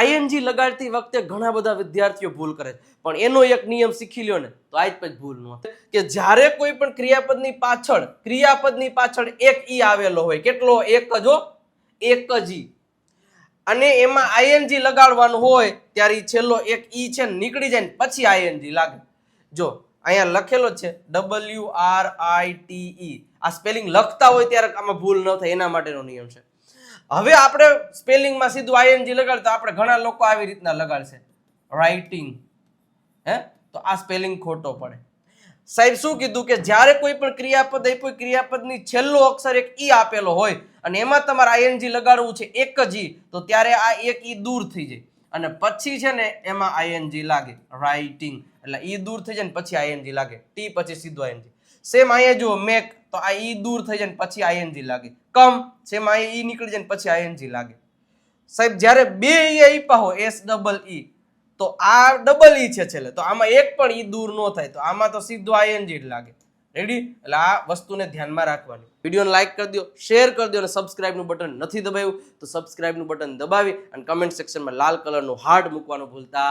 ING લગાડતી વખતે ઘણા બધા વિદ્યાર્થીઓ ભૂલ કરે છે, પણ એનો એક નિયમ શીખી લ્યો ને તો આજ પછી ભૂલ ન થાય કે જ્યારે કોઈ પણ ક્રિયાપદની પાછળ એક ઈ આવેલો હોય, કેટલો? એક જ હો, એક જ ઈ, અને એમાં આઈએનજી લગાડવાનું હોય ત્યારે છેલ્લો એક ઈ છે ને નીકળી જાય ને પછી આઈએનજી લાગે. જો અહીંયા લખેલો છે WRITE, આ સ્પેલિંગ લખતા હોય ત્યારે આમાં ભૂલ ન થાય એના માટેનો નિયમ છે. હવે આપણે સ્પેલિંગમાં સીધું આઈએનજી લગાડતા આપણે ઘણા લોકો આવી રીતના લગાડશે રાઇટિંગ, તો આ સ્પેલિંગ ખોટો પડે. સાહેબ શું કીધું કે જ્યારે કોઈ પણ ક્રિયાપદ આપ્યું, ક્રિયાપદની છેલ્લો અક્ષર એક ઈ આપેલો હોય અને એમાં તમારે આઈએનજી લગાડવું છે એક જ ઈ, તો ત્યારે આ એક ઈ દૂર થઈ જાય અને પછી છે ને એમાં આઈએનજી લાગે, રાઇટિંગ, એટલે ઈ દૂર થઈ જાય ને પછી આઈએનજી લાગે, ટી પછી સીધું આઈએનજી. સેમ અહીંયા જુઓ મેક, તો આ ઈ દૂર થઈ જાય ને પછી આઈએનજી લાગે. કમ, સેમ અહીંયા ઈ નીકળી જાય ને પછી આઈએનજી લાગે. સાહેબ જ્યારે બે ઈ આપ્યા હોય SEE, તો આ ડબલ ઈ છે છેલ્લે, તો આમાં એક પણ ઈ દૂર ન થાય, તો આમાં તો સીધું આઈએનજી જ લાગે. રેડી? એટલે આ વસ્તુને ધ્યાનમાં રાખવાની. વિડીયોને લાઈક કરી દો, શેર કરી દો અને સબસ્ક્રાઇબનું બટન નથી દબાવ્યું તો સબસ્ક્રાઇબનું બટન દબાવી અને કમેન્ટ સેક્શનમાં લાલ કલરનું હાર્ટ મૂકવાનું ભૂલતા